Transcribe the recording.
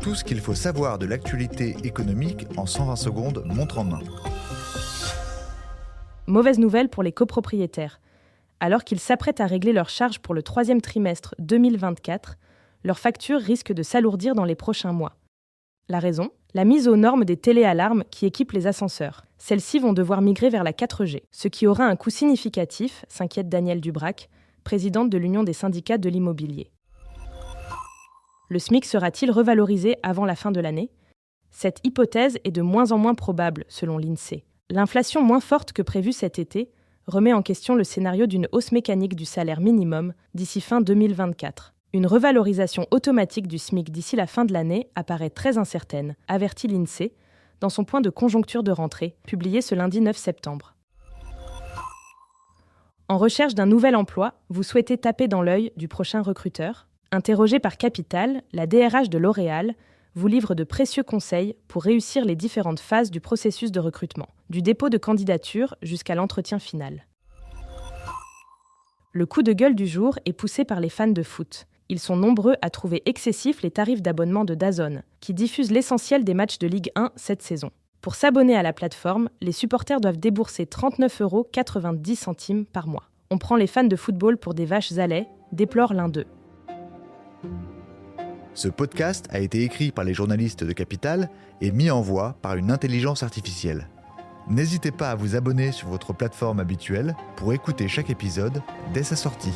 Tout ce qu'il faut savoir de l'actualité économique en 120 secondes, montre en main. Mauvaise nouvelle pour les copropriétaires. Alors qu'ils s'apprêtent à régler leurs charges pour le 3e trimestre 2024, leurs factures risquent de s'alourdir dans les prochains mois. La raison ? La mise aux normes des téléalarmes qui équipent les ascenseurs. Celles-ci vont devoir migrer vers la 4G, ce qui aura un coût significatif, s'inquiète Danielle Dubrac, présidente de l'Union des syndicats de l'immobilier. Le SMIC sera-t-il revalorisé avant la fin de l'année ? Cette hypothèse est de moins en moins probable, selon l'INSEE. L'inflation moins forte que prévue cet été remet en question le scénario d'une hausse mécanique du salaire minimum d'ici fin 2024. Une revalorisation automatique du SMIC d'ici la fin de l'année apparaît très incertaine, avertit l'INSEE, dans son point de conjoncture de rentrée, publié ce lundi 9 septembre. En recherche d'un nouvel emploi, vous souhaitez taper dans l'œil du prochain recruteur ? Interrogée par Capital, la DRH de L'Oréal vous livre de précieux conseils pour réussir les différentes phases du processus de recrutement, du dépôt de candidature jusqu'à l'entretien final. Le coup de gueule du jour est poussé par les fans de foot. Ils sont nombreux à trouver excessifs les tarifs d'abonnement de DAZN, qui diffuse l'essentiel des matchs de Ligue 1 cette saison. Pour s'abonner à la plateforme, les supporters doivent débourser 39,90 € par mois. On prend les fans de football pour des vaches à lait, déplore l'un d'eux. Ce podcast a été écrit par les journalistes de Capital et mis en voix par une intelligence artificielle. N'hésitez pas à vous abonner sur votre plateforme habituelle pour écouter chaque épisode dès sa sortie.